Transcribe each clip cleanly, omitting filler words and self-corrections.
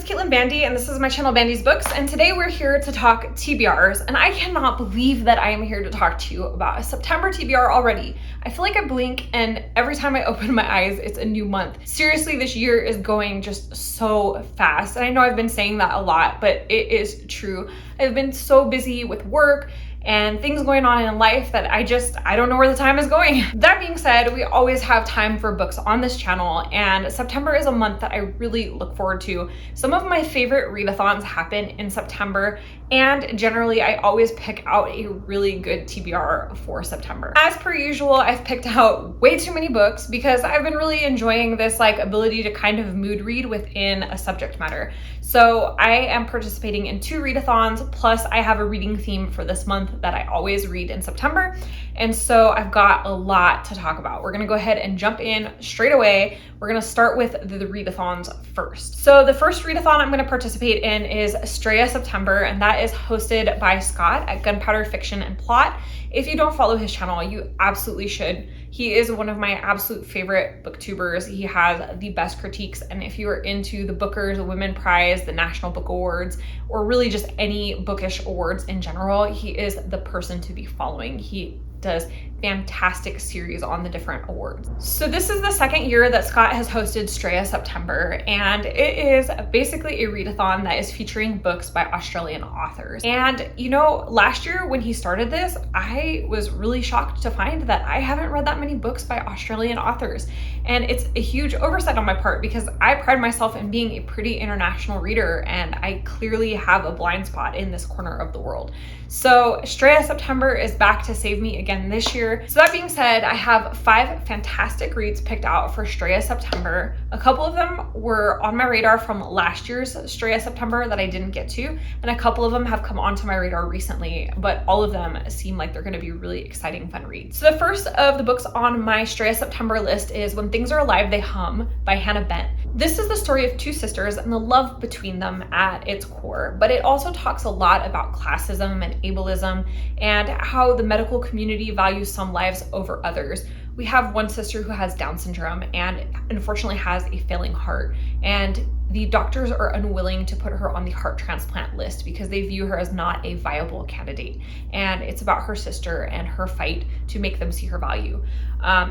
Caitlin Bandy, and this is my channel Bandy's Books, and today we're here to talk TBRs, and I cannot believe that I am here to talk to you about a September TBR already. I feel like I blink and every time I open my eyes, it's a new month. Seriously, this year is going just so fast, and I know I've been saying that a lot, but it is true. I've been so busy with work and things going on in life that I don't know where the time is going. That being said, we always have time for books on this channel, and September is a month that I really look forward to. Some of my favorite readathons happen in September, and generally I always pick out a really good TBR for September. As per usual, I've picked out way too many books because I've been really enjoying this ability to kind of mood read within a subject matter. So I am participating in 2 readathons, plus I have a reading theme for this month that I always read in September. And so I've got a lot to talk about. We're gonna go ahead and jump in straight away. We're gonna start with the readathons first. So the first readathon I'm gonna participate in is Straya September, and that is hosted by Scott at Gunpowder Fiction and Plot. If you don't follow his channel, you absolutely should. He is one of my absolute favorite booktubers. He has the best critiques, and if you are into the Bookers, the Women Prize, the National Book Awards, or really just any bookish awards in general, he is the person to be following. He does fantastic series on the different awards. So this is the second year that Scott has hosted Straya September, and it is basically a readathon that is featuring books by Australian authors. And you know, last year when he started this, I was really shocked to find that I haven't read that many books by Australian authors. And it's a huge oversight on my part because I pride myself in being a pretty international reader, and I clearly have a blind spot in this corner of the world. So Straya September is back to save me again this year. So that being said, I have 5 fantastic reads picked out for Straya September. A couple of them were on my radar from last year's Straya September that I didn't get to, and a couple of them have come onto my radar recently, but all of them seem like they're gonna be really exciting, fun reads. So the first of the books on my Straya September list is When Things Are Alive, They Hum by Hannah Bent. This is the story of 2 sisters and the love between them at its core, but it also talks a lot about classism and ableism and how the medical community values some lives over others. We have one sister who has Down syndrome and unfortunately has a failing heart, and the doctors are unwilling to put her on the heart transplant list because they view her as not a viable candidate. And it's about her sister and her fight to make them see her value.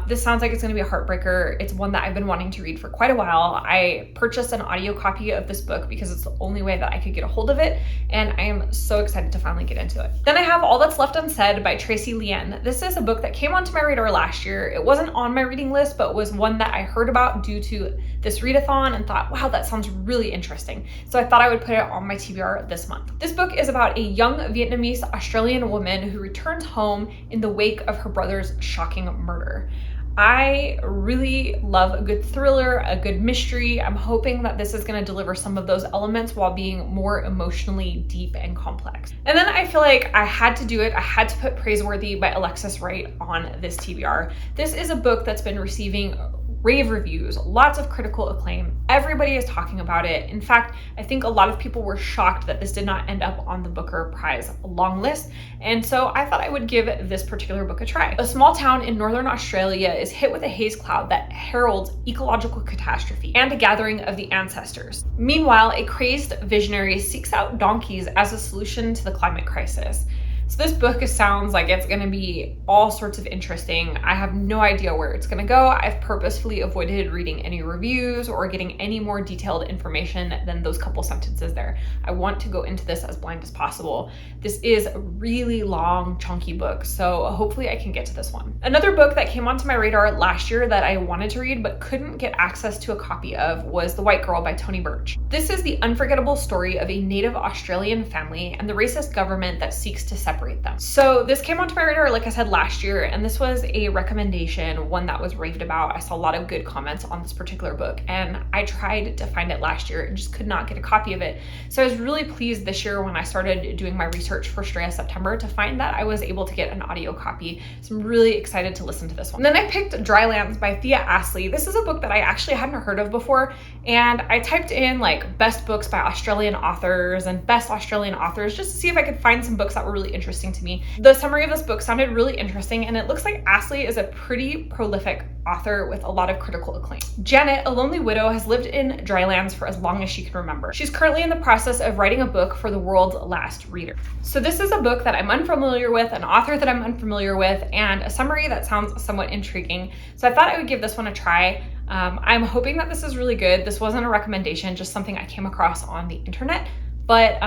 This sounds like it's going to be a heartbreaker. It's one that I've been wanting to read for quite a while. I purchased an audio copy of this book because it's the only way that I could get a hold of it, and I am so excited to finally get into it. Then I have All That's Left Unsaid by Tracey Lein. This is a book that came onto my radar last year. It wasn't on my reading list, but was one that I heard about due to this readathon and thought, wow, that sounds really interesting. So I thought I would put it on my TBR this month. This book is about a young Vietnamese Australian woman who returns home in the wake of her brother's shocking murder. I really love a good thriller, a good mystery. I'm hoping that this is going to deliver some of those elements while being more emotionally deep and complex. And then I feel like I had to do it. I had to put Praiseworthy by Alexis Wright on this TBR. This is a book that's been receiving rave reviews, lots of critical acclaim. Everybody is talking about it. In fact, I think a lot of people were shocked that this did not end up on the Booker Prize long list. And so I thought I would give this particular book a try. A small town in northern Australia is hit with a haze cloud that heralds ecological catastrophe and a gathering of the ancestors. Meanwhile, a crazed visionary seeks out donkeys as a solution to the climate crisis. So this book sounds like it's gonna be all sorts of interesting. I have no idea where it's gonna go. I've purposefully avoided reading any reviews or getting any more detailed information than those couple sentences there. I want to go into this as blind as possible. This is a really long, chunky book, so hopefully I can get to this one. Another book that came onto my radar last year that I wanted to read but couldn't get access to a copy of was The White Girl by Toni Birch. This is the unforgettable story of a native Australian family and the racist government that seeks to separate them. So this came onto my radar, like I said, last year, and this was a recommendation, one that was raved about. I saw a lot of good comments on this particular book, and I tried to find it last year and just could not get a copy of it. So I was really pleased this year when I started doing my research for Straya September to find that I was able to get an audio copy. So I'm really excited to listen to this one. And then I picked Drylands by Thea Astley. This is a book that I actually hadn't heard of before, and I typed in best books by Australian authors and best Australian authors just to see if I could find some books that were really interesting interesting to me. The summary of this book sounded really interesting, and it looks like Astley is a pretty prolific author with a lot of critical acclaim. Janet, a lonely widow, has lived in Drylands for as long as she can remember. She's currently in the process of writing a book for the world's last reader. So this is a book that I'm unfamiliar with, an author that I'm unfamiliar with, and a summary that sounds somewhat intriguing. So I thought I would give this one a try. I'm hoping that this is really good. This wasn't a recommendation, just something I came across on the internet, but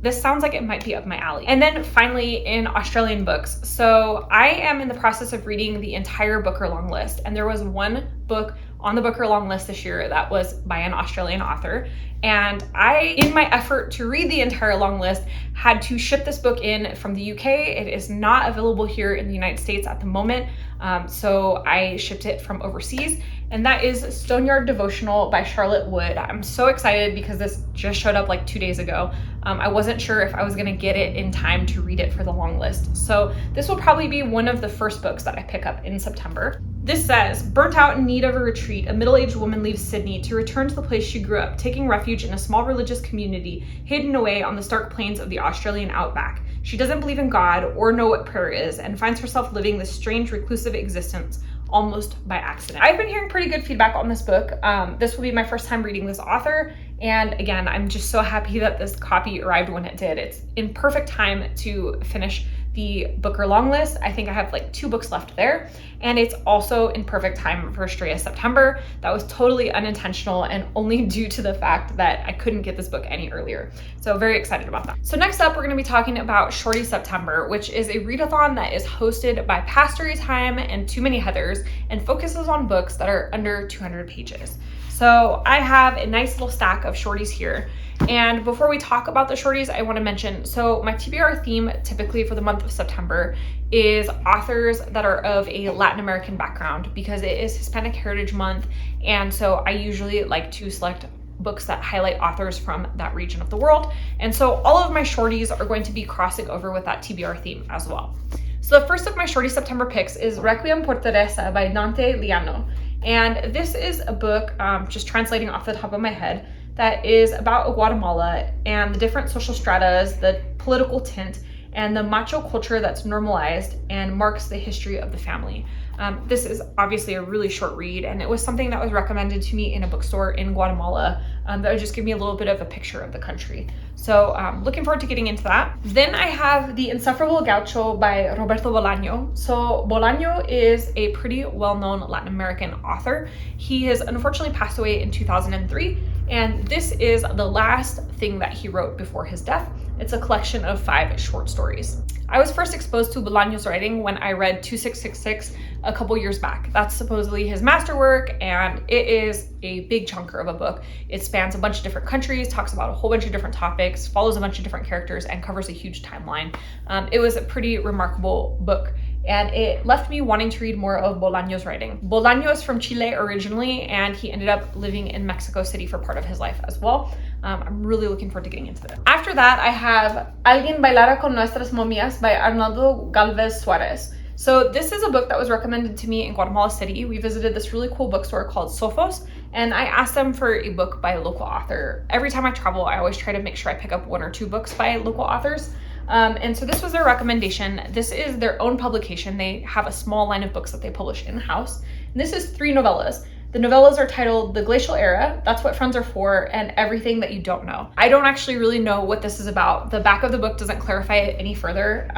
this sounds like it might be up my alley. And then finally, in Australian books. So I am in the process of reading the entire Booker long list, and there was one book on the Booker long list this year that was by an Australian author. And I, in my effort to read the entire long list, had to ship this book in from the UK. It is not available here in the United States at the moment. So I shipped it from overseas, and that is Stoneyard Devotional by Charlotte Wood. I'm so excited because this just showed up like 2 days ago. I wasn't sure if I was gonna get it in time to read it for the long list. So this will probably be one of the first books that I pick up in September. This says, burnt out in need of a retreat, a middle-aged woman leaves Sydney to return to the place she grew up, taking refuge in a small religious community hidden away on the stark plains of the Australian outback. She doesn't believe in God or know what prayer is, and finds herself living this strange reclusive existence almost by accident. I've been hearing pretty good feedback on this book. This will be my first time reading this author, and again, I'm just so happy that this copy arrived when it did. It's in perfect time to finish the Booker long list. I think I have like 2 books left there, and it's also in perfect time for Straya September. That was totally unintentional and only due to the fact that I couldn't get this book any earlier. So very excited about that. So next up, we're gonna be talking about Shorty September, which is a readathon that is hosted by Pastory Time and Too Many Heathers and focuses on books that are under 200 pages. So I have a nice little stack of shorties here. And before we talk about the shorties, I want to mention, so my TBR theme typically for the month of September is authors that are of a Latin American background because it is Hispanic Heritage Month. And so I usually like to select books that highlight authors from that region of the world. And so all of my shorties are going to be crossing over with that TBR theme as well. So the first of my Shorty September picks is Requiem por Teresa by Dante Liano. And this is a book, just translating off the top of my head, that is about Guatemala and the different social stratas, the political tint, and the macho culture that's normalized and marks the history of the family. This is obviously a really short read, and it was something that was recommended to me in a bookstore in Guatemala that would just give me a little bit of a picture of the country. So looking forward to getting into that. Then I have The Insufferable Gaucho by Roberto Bolaño. So Bolaño is a pretty well-known Latin American author. He has unfortunately passed away in 2003, and this is the last thing that he wrote before his death. It's a collection of 5 short stories. I was first exposed to Bolaño's writing when I read 2666 a couple years back. That's supposedly his masterwork, and it is a big chunker of a book. It spans a bunch of different countries, talks about a whole bunch of different topics, follows a bunch of different characters, and covers a huge timeline. It was a pretty remarkable book, and it left me wanting to read more of Bolaño's writing. Bolaño is from Chile originally, and he ended up living in Mexico City for part of his life as well. I'm really looking forward to getting into this. After that, I have Alguien, Bailara con Nuestras, Momias by Arnoldo Galvez Suarez. So this is a book that was recommended to me in Guatemala City. We visited this really cool bookstore called Sophos, and I asked them for a book by a local author. Every time I travel, I always try to make sure I pick up 1 or 2 books by local authors. And so this was their recommendation. This is their own publication. They have a small line of books that they publish in-house. And this is 3 novellas. The novellas are titled The Glacial Era, That's What Friends Are For, and Everything That You Don't Know. I don't actually really know what this is about. The back of the book doesn't clarify it any further,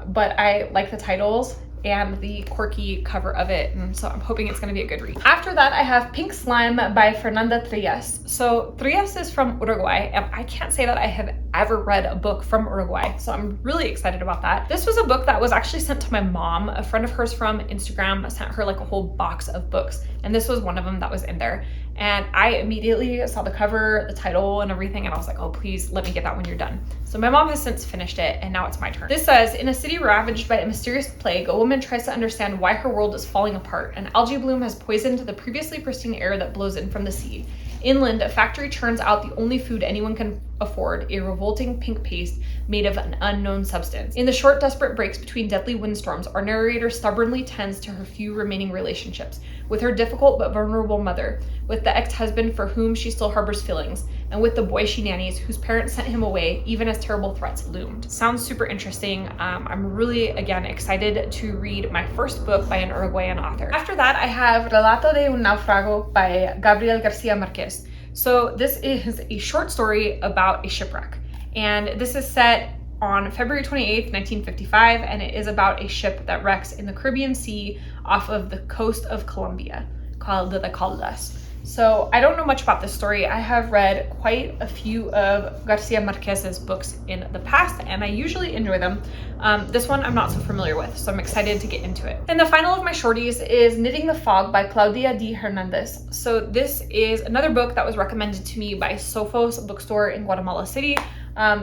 but I like the titles and the quirky cover of it, and so I'm hoping it's gonna be a good read. After that, I have Pink Slime by Fernanda Trias. So Trias is from Uruguay, and I can't say that I have ever read a book from Uruguay, so I'm really excited about that. This was a book that was actually sent to my mom. A friend of hers from Instagram sent her like a whole box of books, and this was one of them that was in there. And I immediately saw the cover, the title, and everything, and I was like, oh, please let me get that when you're done. So my mom has since finished it, and now it's my turn. This says, in a city ravaged by a mysterious plague, a woman tries to understand why her world is falling apart. An algae bloom has poisoned the previously pristine air that blows in from the sea. Inland, a factory churns out the only food anyone can afford, a revolting pink paste made of an unknown substance. In the short, desperate breaks between deadly windstorms, our narrator stubbornly tends to her few remaining relationships, with her difficult but vulnerable mother, with the ex-husband for whom she still harbors feelings, and with the boy she nannies, whose parents sent him away even as terrible threats loomed. Sounds super interesting. I'm really, again, excited to read my first book by an Uruguayan author. After that, I have Relato de un Naufrago by Gabriel Garcia Marquez. So this is a short story about a shipwreck, and this is set on February 28th, 1955, and it is about a ship that wrecks in the Caribbean Sea off of the coast of Colombia called the Caldas. So I don't know much about this story. I have read quite a few of Garcia Marquez's books in the past, and I usually enjoy them. This one I'm not so familiar with, so I'm excited to get into it. And the final of my shorties is Knitting the Fog by Claudia D. Hernandez. So this is another book that was recommended to me by Sophos bookstore in Guatemala City.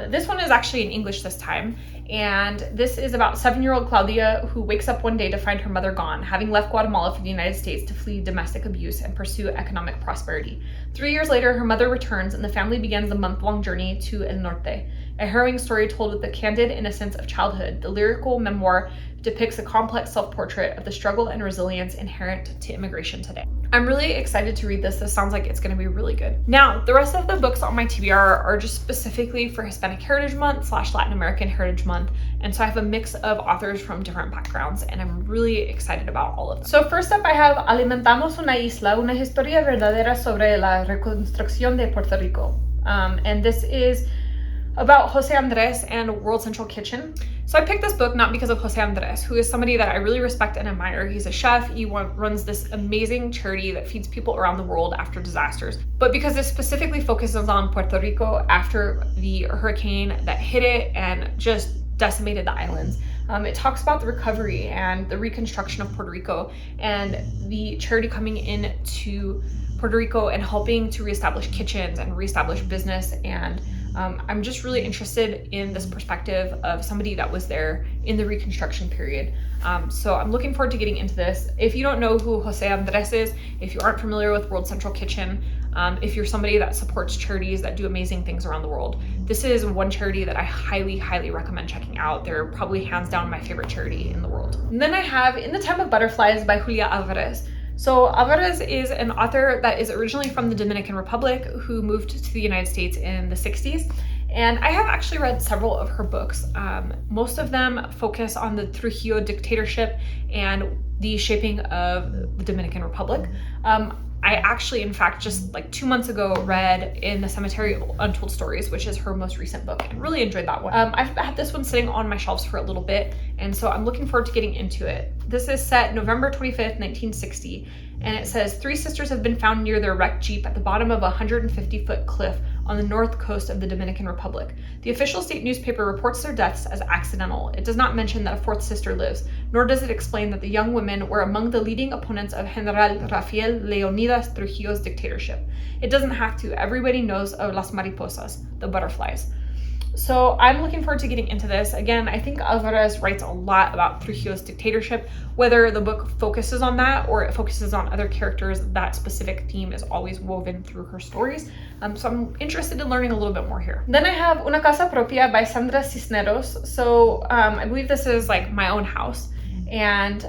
This one is actually in English this time, and this is about 7-year-old Claudia, who wakes up one day to find her mother gone, having left Guatemala for the United States to flee domestic abuse and pursue economic prosperity. 3 years later, her mother returns and the family begins the month-long journey to El Norte, a harrowing story told with the candid innocence of childhood. The lyrical memoir depicts a complex self-portrait of the struggle and resilience inherent to immigration today. I'm really excited to read this. This sounds like it's going to be really good. Now, the rest of the books on my TBR are just specifically for Hispanic Heritage Month / Latin American Heritage Month. And so I have a mix of authors from different backgrounds, and I'm really excited about all of them. So first up, I have Alimentamos una isla, una historia verdadera sobre la reconstrucción de Puerto Rico. And this is about Jose Andres and World Central Kitchen. So I picked this book not because of Jose Andres, who is somebody that I really respect and admire. He's a chef. He runs this amazing charity that feeds people around the world after disasters, but because it specifically focuses on Puerto Rico after the hurricane that hit it and just decimated the islands. It talks about the recovery and the reconstruction of Puerto Rico and the charity coming into Puerto Rico and helping to reestablish kitchens and reestablish business. And I'm just really interested in this perspective of somebody that was there in the Reconstruction period. So I'm looking forward to getting into this. If you don't know who Jose Andres is, if you aren't familiar with World Central Kitchen, if you're somebody that supports charities that do amazing things around the world, this is one charity that I highly, highly recommend checking out. They're probably hands down my favorite charity in the world. And then I have In the Time of Butterflies by Julia Alvarez. So Alvarez is an author that is originally from the Dominican Republic who moved to the United States in the 60s. And I have actually read several of her books. Most of them focus on the Trujillo dictatorship and the shaping of the Dominican Republic. I actually, in fact, just like 2 months ago, read In the Cemetery of Untold Stories, which is her most recent book, and really enjoyed that one. I've had this one sitting on my shelves for a little bit, and so I'm looking forward to getting into it. This is set November 25th, 1960, and it says 3 sisters have been found near their wrecked Jeep at the bottom of a 150-foot cliff on the north coast of the Dominican Republic. The official state newspaper reports their deaths as accidental. It does not mention that a 4th sister lives, nor does it explain that the young women were among the leading opponents of General Rafael Leonidas Trujillo's dictatorship. It doesn't have to. Everybody knows of las mariposas, the butterflies. So I'm looking forward to getting into this. Again, I think Alvarez writes a lot about Trujillo's dictatorship. Whether the book focuses on that or it focuses on other characters, that specific theme is always woven through her stories. So I'm interested in learning a little bit more here. Then I have Una Casa Propia by Sandra Cisneros. So I believe this is like my own house. And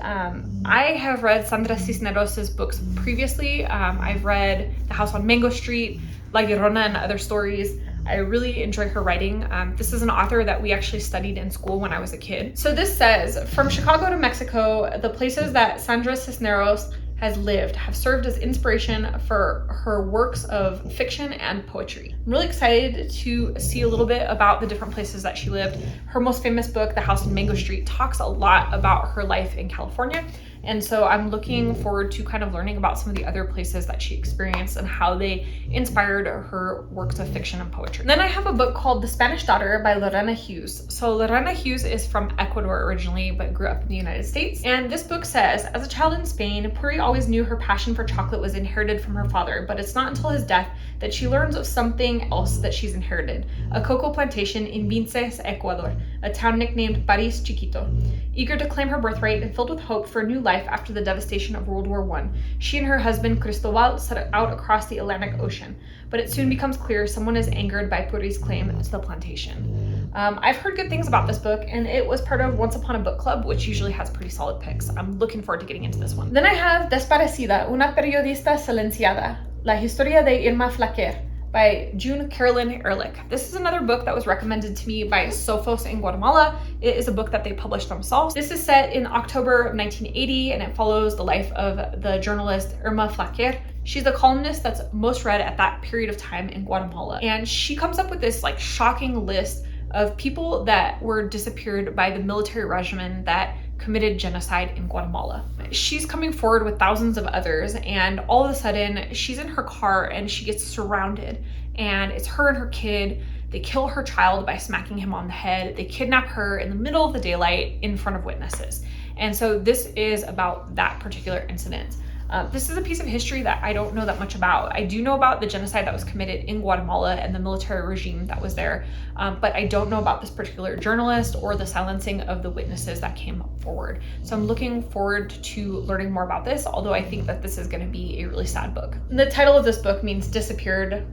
I have read Sandra Cisneros' books previously. I've read The House on Mango Street, La Llorona, and Other Stories. I really enjoy her writing. This is an author that we actually studied in school when I was a kid. So this says, from Chicago to Mexico, the places that Sandra Cisneros has lived have served as inspiration for her works of fiction and poetry. I'm really excited to see a little bit about the different places that she lived. Her most famous book, The House on Mango Street, talks a lot about her life in California. And so I'm looking forward to kind of learning about some of the other places that she experienced and how they inspired her works of fiction and poetry. Then I have a book called The Spanish Daughter by Lorena Hughes. So Lorena Hughes is from Ecuador originally, but grew up in the United States. And this book says, as a child in Spain, Puri always knew her passion for chocolate was inherited from her father, but it's not until his death that she learns of something else that she's inherited, a cocoa plantation in Vinces, Ecuador, a town nicknamed Paris Chiquito. Eager to claim her birthright and filled with hope for a new life after the devastation of World War I, she and her husband Cristobal set out across the Atlantic Ocean. But it soon becomes clear someone is angered by Puri's claim to the plantation. I've heard good things about this book, and it was part of Once Upon a Book Club, which usually has pretty solid picks. I'm looking forward to getting into this one. Then I have Desparecida, una periodista silenciada, la historia de Irma Flaquer, by June Carolyn Ehrlich. This is another book that was recommended to me by Sophos in Guatemala. It is a book that they published themselves. This is set in October of 1980, and it follows the life of the journalist Irma Flaquer. She's the columnist that's most read at that period of time in Guatemala. And she comes up with this like shocking list of people that were disappeared by the military regime that committed genocide in Guatemala. She's coming forward with thousands of others, and all of a sudden she's in her car and she gets surrounded, and it's her and her kid. They kill her child by smacking him on the head. They kidnap her in the middle of the daylight in front of witnesses. And so this is about that particular incident. This is a piece of history that I don't know that much about. I do know about the genocide that was committed in Guatemala and the military regime that was there, but I don't know about this particular journalist or the silencing of the witnesses that came forward. So I'm looking forward to learning more about this, although I think that this is going to be a really sad book. The title of this book means Disappeared,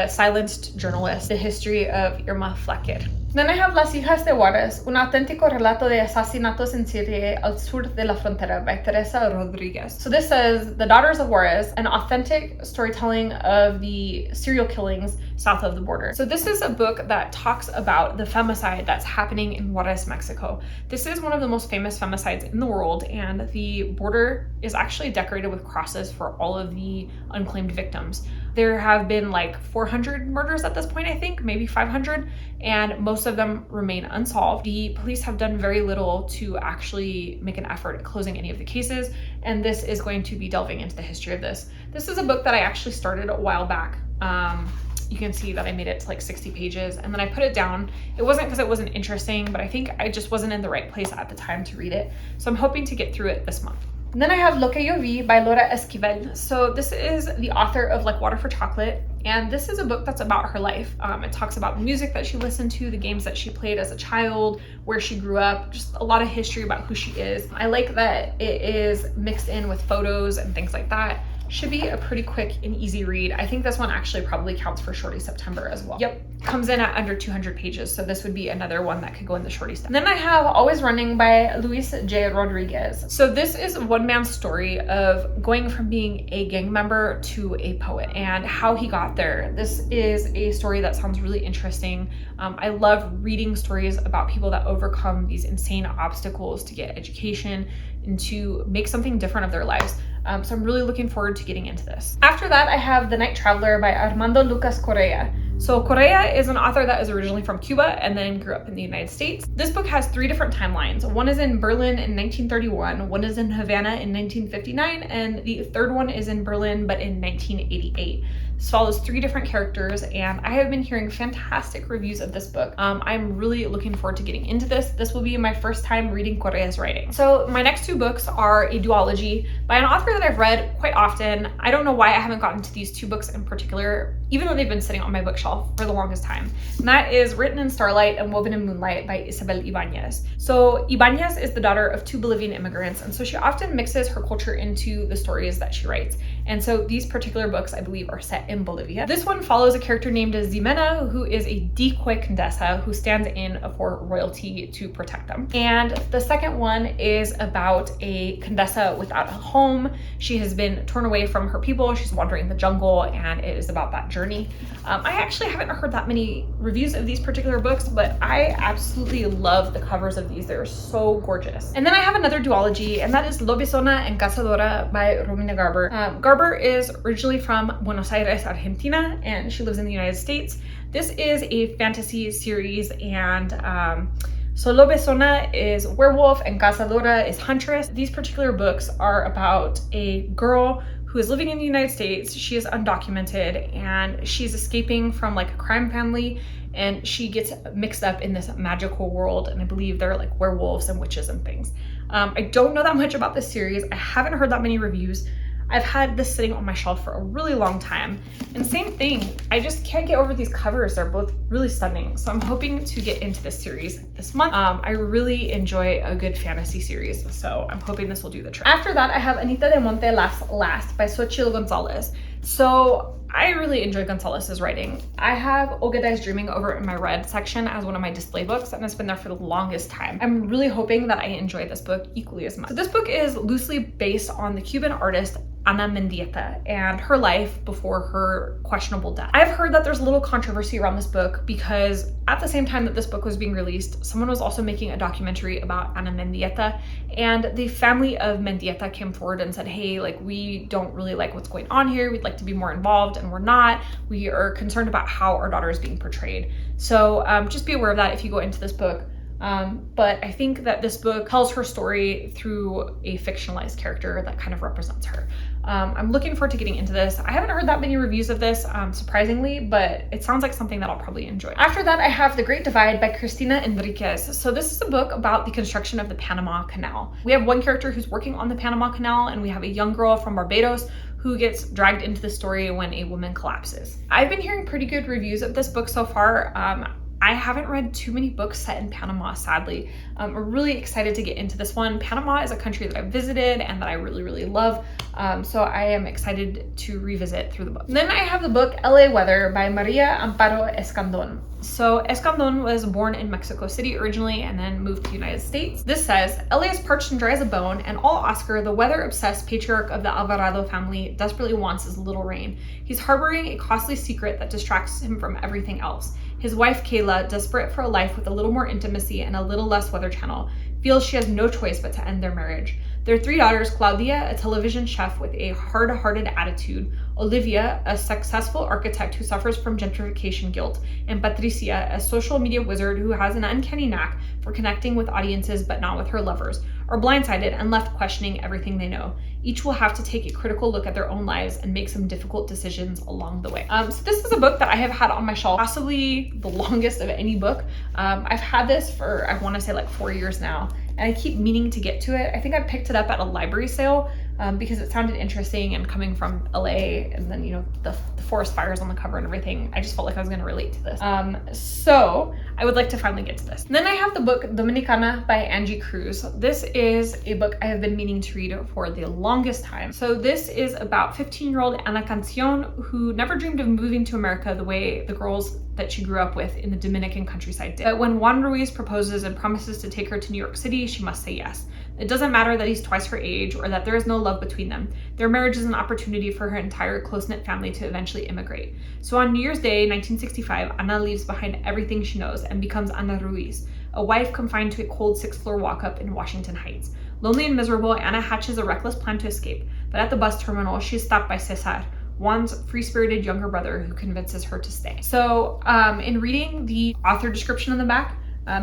Silenced Journalist, the history of Irma Flaquer. Then I have Las Hijas de Juarez, un auténtico relato de asesinatos en serie al sur de la frontera by Teresa Rodriguez. So this says The Daughters of Juarez, an authentic storytelling of the serial killings south of the border. So this is a book that talks about the femicide that's happening in Juarez, Mexico. This is one of the most famous femicides in the world, and the border is actually decorated with crosses for all of the unclaimed victims. There have been like 400 murders at this point, I think, maybe 500, and most of them remain unsolved. The police have done very little to actually make an effort at closing any of the cases, and this is going to be delving into the history of this. This is a book that I actually started a while back. You can see that I made it to like 60 pages and then I put it down. It wasn't because it wasn't interesting, but I think I just wasn't in the right place at the time to read it. So I'm hoping to get through it this month. And then I have Lo que yo vi by Laura Esquivel. So this is the author of Like Water for Chocolate, and this is a book that's about her life. It talks about the music that she listened to, the games that she played as a child, where she grew up, just a lot of history about who she is. I like that it is mixed in with photos and things like that. Should be a pretty quick and easy read. I think this one actually probably counts for Shorty September as well. Yep, comes in at under 200 pages, so this would be another one that could go in the Shorty stuff. Then I have Always Running by Luis J. Rodriguez. So this is one man's story of going from being a gang member to a poet and how he got there. This is a story that sounds really interesting. I love reading stories about people that overcome these insane obstacles to get education and to make something different of their lives. So I'm really looking forward to getting into this. After that, I have The Night Traveler by Armando Lucas Correa. So Correa is an author that is originally from Cuba and then grew up in the United States. This book has 3 different timelines. One is in Berlin in 1931, one is in Havana in 1959, and the third one is in Berlin but in 1988. This follows 3 different characters, and I have been hearing fantastic reviews of this book. I'm really looking forward to getting into this. This will be my first time reading Correa's writing. So my next 2 books are a duology by an author that I've read quite often. I don't know why I haven't gotten to these 2 books in particular, even though they've been sitting on my bookshelf for the longest time. And that is Written in Starlight and Woven in Moonlight by Isabel Ibanez. So Ibanez is the daughter of 2 Bolivian immigrants, and so she often mixes her culture into the stories that she writes. And so these particular books, I believe, are set in Bolivia. This one follows a character named Ximena, who is a decoy condesa who stands in for royalty to protect them. And the second one is about a condesa without a home. She has been torn away from her people. She's wandering the jungle, and it is about that journey. I actually haven't heard that many reviews of these particular books, but I absolutely love the covers of these. They're so gorgeous. And then I have another duology, and that is Lobezona and Cazadora by Romina Garber. Garber is originally from Buenos Aires, Argentina, and she lives in the United States. This is a fantasy series, and so Lobezona is werewolf and Cazadora is huntress. These particular books are about a girl who is living in the United States. She is undocumented and she's escaping from like a crime family, and she gets mixed up in this magical world, and I believe they're like werewolves and witches and things. I don't know that much about this series. I haven't heard that many reviews. I've had this sitting on my shelf for a really long time. And same thing, I just can't get over these covers. They're both really stunning. So I'm hoping to get into this series this month. I really enjoy a good fantasy series, so I'm hoping this will do the trick. After that, I have Anita de Monte Last by Xochitl Gonzalez. So I really enjoy Gonzalez's writing. I have Olga Dies Dreaming over in my read section as one of my display books, and it's been there for the longest time. I'm really hoping that I enjoy this book equally as much. So this book is loosely based on the Cuban artist Ana Mendieta and her life before her questionable death. I've heard that there's a little controversy around this book because at the same time that this book was being released, someone was also making a documentary about Ana Mendieta, and the family of Mendieta came forward and said, hey, like, we don't really like what's going on here. We'd like to be more involved, and we're not. We are concerned about how our daughter is being portrayed. So just be aware of that if you go into this book. But I think that this book tells her story through a fictionalized character that kind of represents her. I'm looking forward to getting into this. I haven't heard that many reviews of this, surprisingly, but it sounds like something that I'll probably enjoy. After that, I have The Great Divide by Cristina Enriquez. So this is a book about the construction of the Panama Canal. We have one character who's working on the Panama Canal, and we have a young girl from Barbados who gets dragged into the story when a woman collapses. I've been hearing pretty good reviews of this book so far. I haven't read too many books set in Panama, sadly. I'm really excited to get into this one. Panama is a country that I've visited and that I really, really love. So I am excited to revisit through the book. And then I have the book LA Weather by Maria Amparo Escandon. So Escandon was born in Mexico City originally and then moved to the United States. This says, LA is parched and dry as a bone, and all Oscar, the weather-obsessed patriarch of the Alvarado family, desperately wants is a little rain. He's harboring a costly secret that distracts him from everything else. His wife, Kayla, desperate for a life with a little more intimacy and a little less Weather Channel, feels she has no choice but to end their marriage. Their three daughters, Claudia, a television chef with a hard-hearted attitude, Olivia, a successful architect who suffers from gentrification guilt, and Patricia, a social media wizard who has an uncanny knack for connecting with audiences but not with her lovers, are blindsided and left questioning everything they know. Each will have to take a critical look at their own lives and make some difficult decisions along the way. So this is a book that I have had on my shelf, possibly the longest of any book. I've had this for, I want to say, like 4 years now, and I keep meaning to get to it. I think I picked it up at a library sale because it sounded interesting, and coming from LA and then, you know, the forest fires on the cover and everything, I just felt like I was going to relate to this. So I would like to finally get to this. And then I have the book Dominicana by Angie Cruz. This is a book I have been meaning to read for the longest time. So this is about 15-year-old Ana Cancion, who never dreamed of moving to America the way the girls that she grew up with in the Dominican countryside did. But when Juan Ruiz proposes and promises to take her to New York City, she must say yes. It doesn't matter that he's twice her age or that there is no love between them. Their marriage is an opportunity for her entire close-knit family to eventually immigrate. So on New Year's Day, 1965, Ana leaves behind everything she knows and becomes Ana Ruiz, a wife confined to a cold 6th-floor walk-up in Washington Heights. Lonely and miserable, Ana hatches a reckless plan to escape, but at the bus terminal, she is stopped by Cesar, Juan's free-spirited younger brother, who convinces her to stay. So in reading the author description on the back,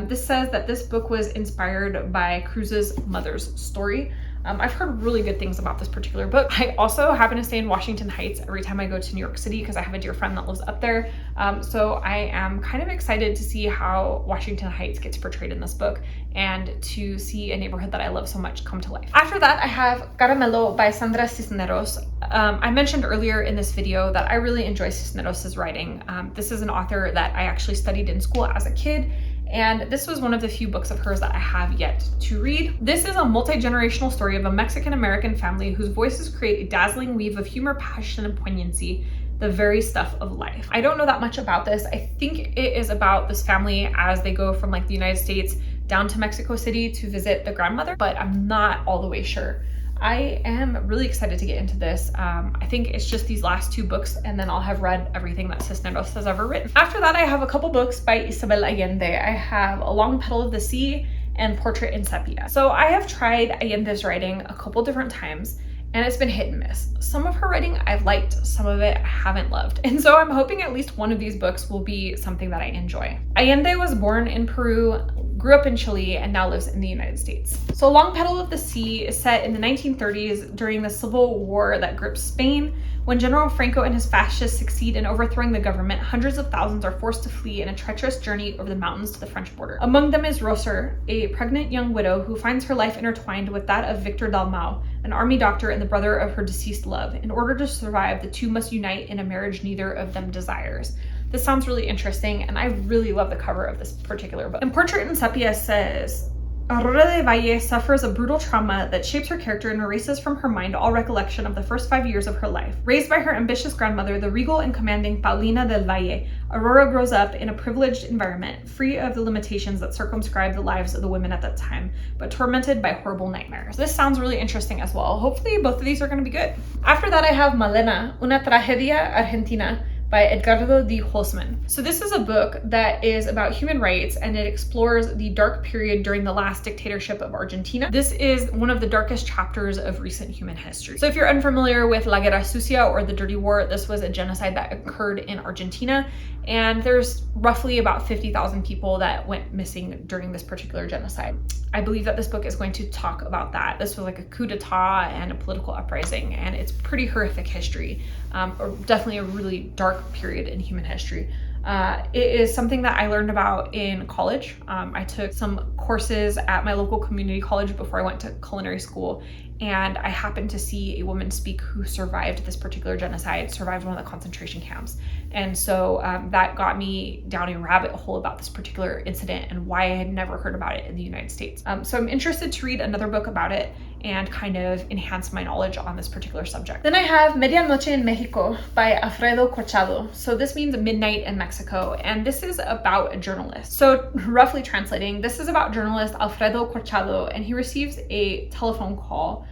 this says that this book was inspired by Cruz's mother's story. I've heard really good things about this particular book. I also happen to stay in Washington Heights every time I go to New York City because I have a dear friend that lives up there. So I am kind of excited to see how Washington Heights gets portrayed in this book and to see a neighborhood that I love so much come to life. After that, I have Caramelo by Sandra Cisneros. I mentioned earlier in this video that I really enjoy Cisneros' writing. This is an author that I actually studied in school as a kid, and this was one of the few books of hers that I have yet to read. This is a multi-generational story of a Mexican-American family whose voices create a dazzling weave of humor, passion, and poignancy, the very stuff of life. I don't know that much about this. I think it is about this family as they go from like the United States down to Mexico City to visit the grandmother, but I'm not all the way sure. I am really excited to get into this. I think it's just these last two books and then I'll have read everything that Cisneros has ever written. After that, I have a couple books by Isabel Allende. I have A Long Petal of the Sea and Portrait in Sepia. So I have tried Allende's writing a couple different times and it's been hit and miss. Some of her writing I've liked, some of it I haven't loved. And so I'm hoping at least one of these books will be something that I enjoy. Allende was born in Peru, grew up in Chile, and now lives in the United States. So Long Petal of the Sea is set in the 1930s during the civil war that grips Spain. When General Franco and his fascists succeed in overthrowing the government, hundreds of thousands are forced to flee in a treacherous journey over the mountains to the French border. Among them is Roser, a pregnant young widow who finds her life intertwined with that of Victor Dalmau, an army doctor and the brother of her deceased love. In order to survive, the two must unite in a marriage neither of them desires. This sounds really interesting, and I really love the cover of this particular book. And Portrait in Sepia says, Aurora de Valle suffers a brutal trauma that shapes her character and erases from her mind all recollection of the first 5 years of her life. Raised by her ambitious grandmother, the regal and commanding Paulina del Valle, Aurora grows up in a privileged environment, free of the limitations that circumscribe the lives of the women at that time, but tormented by horrible nightmares. This sounds really interesting as well. Hopefully both of these are going to be good. After that, I have Malena, una tragedia argentina, by Edgardo D. Holzman. So this is a book that is about human rights, and it explores the dark period during the last dictatorship of Argentina. This is one of the darkest chapters of recent human history. So if you're unfamiliar with La Guerra Sucia, or the Dirty War, this was a genocide that occurred in Argentina, and there's roughly about 50,000 people that went missing during this particular genocide. I believe that this book is going to talk about that. This was like a coup d'etat and a political uprising, and it's pretty horrific history, or definitely a really dark period in human history. It is something that I learned about in college. I took some courses at my local community college before I went to culinary school, and I happened to see a woman speak who survived this particular genocide, survived one of the concentration camps. And so that got me down a rabbit hole about this particular incident and why I had never heard about it in the United States. So I'm interested to read another book about it and kind of enhance my knowledge on this particular subject. Then I have Medianoche en Mexico by Alfredo Corchado. So this means midnight in Mexico, and this is about a journalist. So roughly translating, this is about journalist Alfredo Corchado, and he receives a telephone call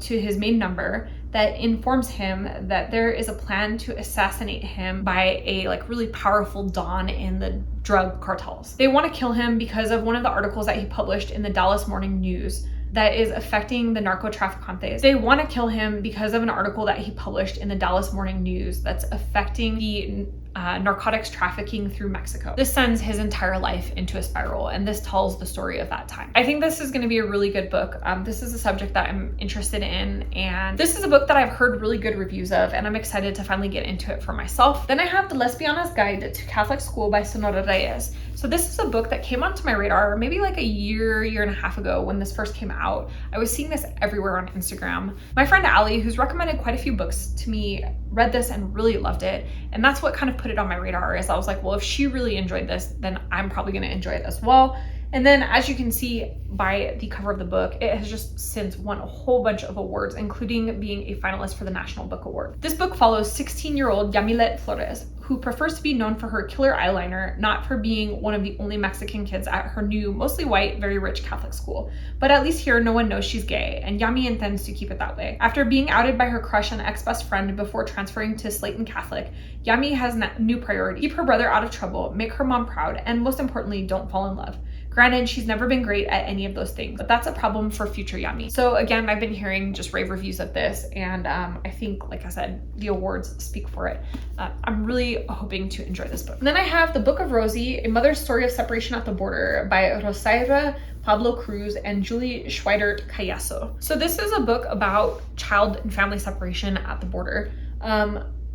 to his main number that informs him that there is a plan to assassinate him by a really powerful don in the drug cartels. They want to kill him because of one of the articles that he published in the Dallas Morning News that is affecting the narcotraficantes. They want to kill him because of an article that he published in the Dallas Morning News that's affecting the narcotics trafficking through Mexico. This sends his entire life into a spiral, and this tells the story of that time. I think this is going to be a really good book. This is a subject that I'm interested in, and this is a book that I've heard really good reviews of, and I'm excited to finally get into it for myself. Then I have The Lesbiana's Guide to Catholic School by Sonora Reyes. So this is a book that came onto my radar maybe like a year and a half ago when this first came out. I was seeing this everywhere on Instagram. My friend Allie, who's recommended quite a few books to me, read this and really loved it. And that's what kind of put it on my radar, is I was like, well, if she really enjoyed this, then I'm probably gonna enjoy it as well. And then as you can see by the cover of the book, it has just since won a whole bunch of awards, including being a finalist for the National Book Award. This book follows 16-year-old Yamilet Flores, who prefers to be known for her killer eyeliner, not for being one of the only Mexican kids at her new, mostly white, very rich Catholic school. But at least here, no one knows she's gay, and Yami intends to keep it that way. After being outed by her crush and ex-best friend before transferring to Slayton Catholic, Yami has a new priority: keep her brother out of trouble, make her mom proud, and most importantly, don't fall in love. Granted, she's never been great at any of those things, but that's a problem for future Yami. So again, I've been hearing just rave reviews of this, and I think, like I said, the awards speak for it. I'm really hoping to enjoy this book. And then I have The Book of Rosie, A Mother's Story of Separation at the Border by Rosaira Pablo Cruz and Julie Schweidert Cayasso. So this is a book about child and family separation at the border.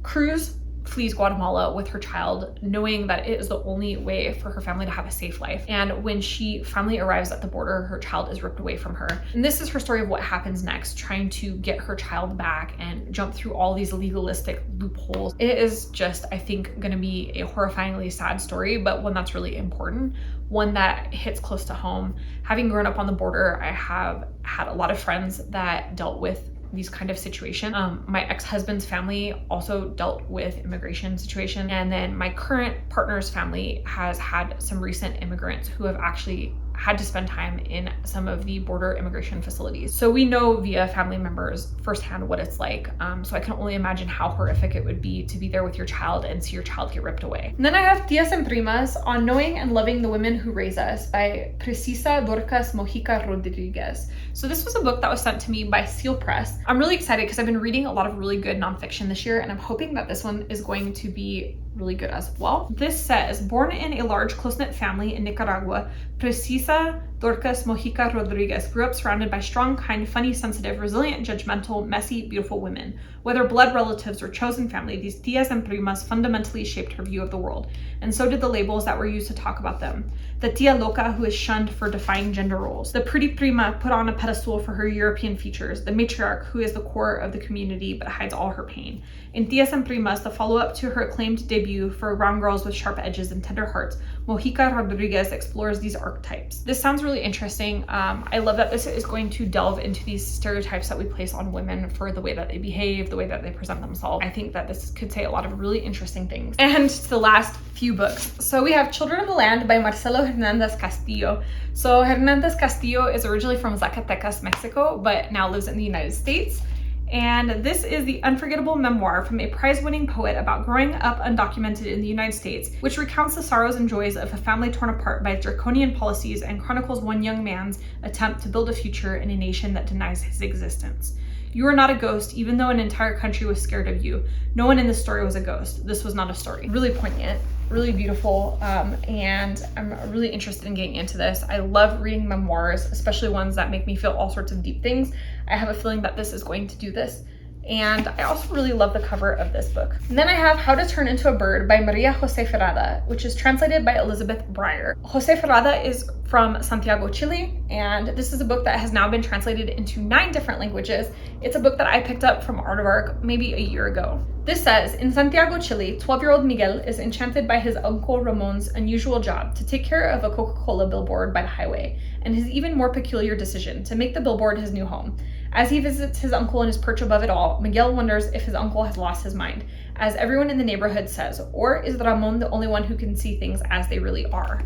Cruz flees Guatemala with her child, knowing that it is the only way for her family to have a safe life. And when she finally arrives at the border, her child is ripped away from her. And this is her story of what happens next, trying to get her child back and jump through all these legalistic loopholes. It is just, I think, gonna be a horrifyingly sad story, but one that's really important, one that hits close to home. Having grown up on the border, I have had a lot of friends that dealt with these kind of situations. My ex-husband's family also dealt with immigration situation, and then my current partner's family has had some recent immigrants who have actually had to spend time in some of the border immigration facilities. So we know via family members firsthand what it's like. So I can only imagine how horrific it would be to be there with your child and see your child get ripped away. And then I have Tias and Primas, On Knowing and Loving the Women Who Raise Us by Precisa Dorcas Mojica Rodriguez. So this was a book that was sent to me by Seal Press. I'm really excited because I've been reading a lot of really good nonfiction this year, and I'm hoping that this one is going to be really good as well. This says, born in a large, close-knit family in Nicaragua, Precisa Dorcas Mojica Rodriguez grew up surrounded by strong, kind, funny, sensitive, resilient, judgmental, messy, beautiful women. Whether blood relatives or chosen family, these tias and primas fundamentally shaped her view of the world, and so did the labels that were used to talk about them. The tia loca who is shunned for defying gender roles. The pretty prima put on a pedestal for her European features. The matriarch who is the core of the community but hides all her pain. In Tias and Primas, the follow-up to her acclaimed debut debut for brown girls with sharp edges and tender hearts, Mojica Rodriguez explores these archetypes. This sounds really interesting. I love that this is going to delve into these stereotypes that we place on women for the way that they behave, the way that they present themselves. I think that this could say a lot of really interesting things. And to the last few books. So we have Children of the Land by Marcelo Hernandez Castillo. So Hernandez Castillo is originally from Zacatecas, Mexico, but now lives in the United States. And this is the unforgettable memoir from a prize-winning poet about growing up undocumented in the United States, which recounts the sorrows and joys of a family torn apart by draconian policies and chronicles one young man's attempt to build a future in a nation that denies his existence. You are not a ghost, even though an entire country was scared of you. No one in this story was a ghost. This was not a story. Really poignant, really beautiful, and I'm really interested in getting into this. I love reading memoirs, especially ones that make me feel all sorts of deep things. I have a feeling that this is going to do this. And I also really love the cover of this book. And then I have How to Turn into a Bird by Maria Jose Ferrada, which is translated by Elizabeth Breyer. Jose Ferrada is from Santiago, Chile, and this is a book that has now been translated into 9 different languages. It's a book that I picked up from Art of Arc maybe a year ago. This says, in Santiago, Chile, 12-year-old Miguel is enchanted by his uncle Ramon's unusual job to take care of a Coca-Cola billboard by the highway, and his even more peculiar decision to make the billboard his new home. As he visits his uncle in his perch above it all, Miguel wonders if his uncle has lost his mind, as everyone in the neighborhood says, or is Ramon the only one who can see things as they really are?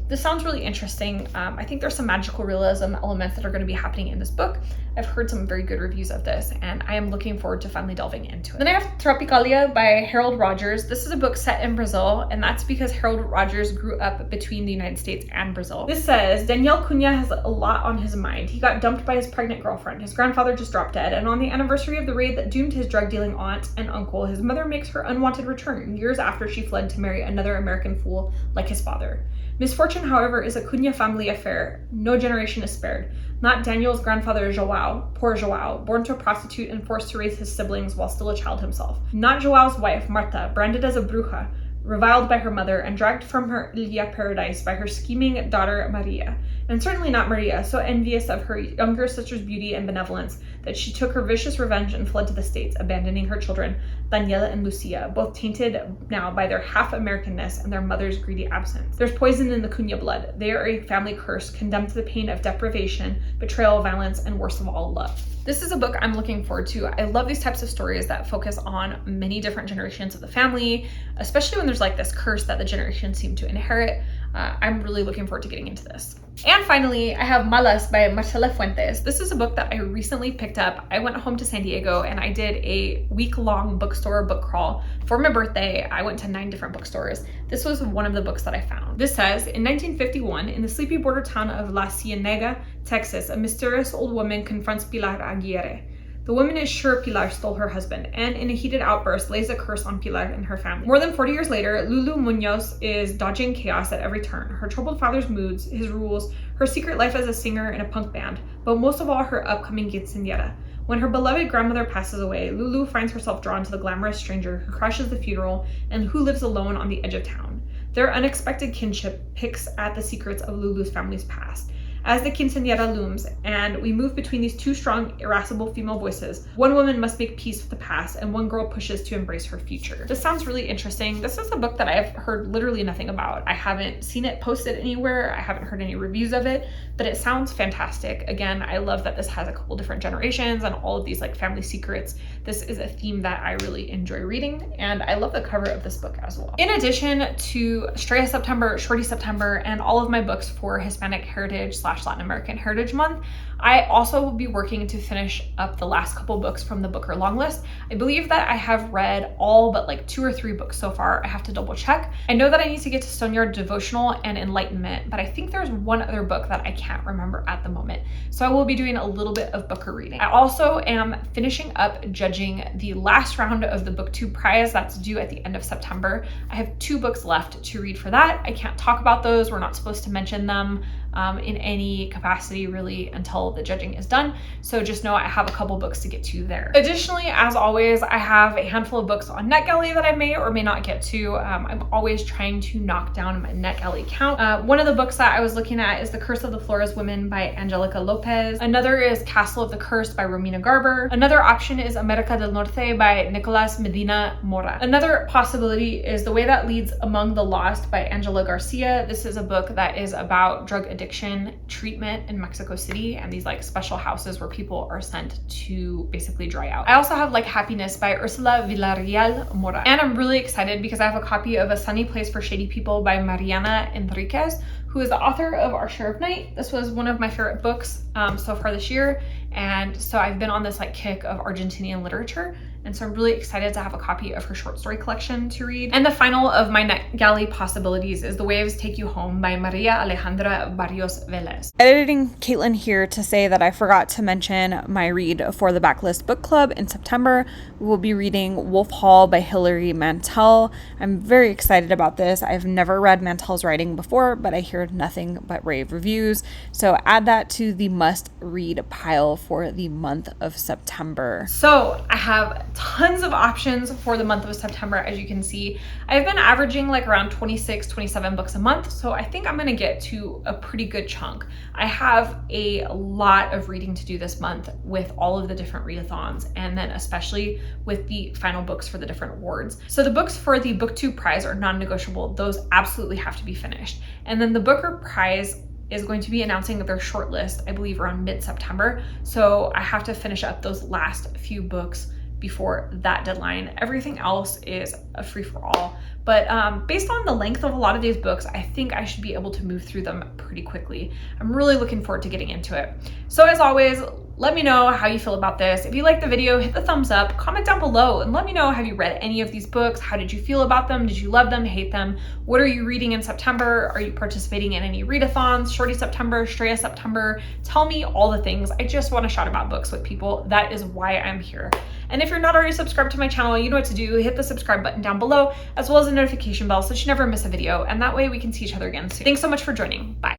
This sounds really interesting. I think there's some magical realism elements that are going to be happening in this book. I've heard some very good reviews of this, and I am looking forward to finally delving into it. Then I have Tropicalia by Harold Rogers. This is a book set in Brazil, and that's because Harold Rogers grew up between the United States and Brazil. This says, Daniel Cunha has a lot on his mind. He got dumped by his pregnant girlfriend. His grandfather just dropped dead, and on the anniversary of the raid that doomed his drug-dealing aunt and uncle, his mother makes her unwanted return, years after she fled to marry another American fool like his father. Misfortune, however, is a Cunha family affair. No generation is spared. Not Daniel's grandfather Joao, poor Joao, born to a prostitute and forced to raise his siblings while still a child himself. Not Joao's wife, Marta, branded as a bruja, reviled by her mother and dragged from her Ilya paradise by her scheming daughter Maria. And certainly not Maria, so envious of her younger sister's beauty and benevolence that she took her vicious revenge and fled to the States, abandoning her children, Daniela and Lucia, both tainted now by their half-Americanness and their mother's greedy absence. There's poison in the Cunha blood. They are a family curse, condemned to the pain of deprivation, betrayal, violence, and worst of all, love. This is a book I'm looking forward to. I love these types of stories that focus on many different generations of the family, especially when there's like this curse that the generations seem to inherit. I'm really looking forward to getting into this. And finally, I have Malas by Marcela Fuentes. This is a book that I recently picked up. I went home to San Diego and I did a week-long bookstore book crawl. For my birthday, I went to 9 different bookstores. This was one of the books that I found. This says, in 1951, in the sleepy border town of La Cienega, Texas, a mysterious old woman confronts Pilar Aguirre. The woman is sure Pilar stole her husband, and in a heated outburst lays a curse on Pilar and her family. More than 40 years later, Lulu Munoz is dodging chaos at every turn. Her troubled father's moods, his rules, her secret life as a singer in a punk band, but most of all, her upcoming quinceañera. When her beloved grandmother passes away, Lulu finds herself drawn to the glamorous stranger who crashes the funeral and who lives alone on the edge of town. Their unexpected kinship picks at the secrets of Lulu's family's past. As the quinceañera looms, and we move between these 2 strong, irascible female voices, one woman must make peace with the past, and one girl pushes to embrace her future. This sounds really interesting. This is a book that I've heard literally nothing about. I haven't seen it posted anywhere. I haven't heard any reviews of it, but it sounds fantastic. Again, I love that this has a couple different generations and all of these like family secrets. This is a theme that I really enjoy reading, and I love the cover of this book as well. In addition to Straya September, Shorty September, and all of my books for Hispanic Heritage / Latin American Heritage Month, I also will be working to finish up the last couple books from the Booker long list. I believe that I have read all but like 2 or 3 books so far. I have to double check. I know that I need to get to Stoneyard Devotional and Enlightenment, but I think there's one other book that I can't remember at the moment. So I will be doing a little bit of Booker reading. I also am finishing up judging the last round of the Booktube prize that's due at the end of September. I have 2 books left to read for that. I can't talk about those. We're not supposed to mention them in any capacity really until the judging is done. So just know I have a couple books to get to there. Additionally, as always, I have a handful of books on NetGalley that I may or may not get to. I'm always trying to knock down my NetGalley count. One of the books that I was looking at is The Curse of the Flores Women by Angelica Lopez. Another is Castle of the Cursed by Romina Garber. Another option is America del Norte by Nicolas Medina Mora. Another possibility is The Way That Leads Among the Lost by Angela Garcia. This is a book that is about drug addiction treatment in Mexico City and these like special houses where people are sent to basically dry out. I also have like Happiness by Ursula Villarreal Mora. And I'm really excited because I have a copy of A Sunny Place for Shady People by Mariana Enriquez, who is the author of Our Share of Night. This was one of my favorite books so far this year. And so I've been on this like kick of Argentinian literature. And so I'm really excited to have a copy of her short story collection to read. And the final of my NetGalley possibilities is The Waves Take You Home by Maria Alejandra Barrios Velez. Editing Caitlin here to say that I forgot to mention my read for the Backlist Book Club in September. We will be reading Wolf Hall by Hilary Mantel. I'm very excited about this. I've never read Mantel's writing before, but I hear nothing but rave reviews. So add that to the must read pile for the month of September. So I have tons of options for the month of September. As you can see, I've been averaging like around 26, 27 books a month. So I think I'm gonna get to a pretty good chunk. I have a lot of reading to do this month with all of the different readathons, and then especially with the final books for the different awards. So the books for the Booktube prize are non-negotiable. Those absolutely have to be finished. And then the Booker prize is going to be announcing their shortlist, I believe around mid-September. So I have to finish up those last few books before that deadline. Everything else is a free-for-all. But based on the length of a lot of these books, I think I should be able to move through them pretty quickly. I'm really looking forward to getting into it. So as always, let me know how you feel about this. If you liked the video, hit the thumbs up, comment down below, and let me know, have you read any of these books? How did you feel about them? Did you love them, hate them? What are you reading in September? Are you participating in any readathons? Shorty September, Straya September? Tell me all the things. I just want to shout about books with people. That is why I'm here. And if you're not already subscribed to my channel, you know what to do. Hit the subscribe button down below, as well as the notification bell so that you never miss a video. And that way we can see each other again soon. Thanks so much for joining. Bye.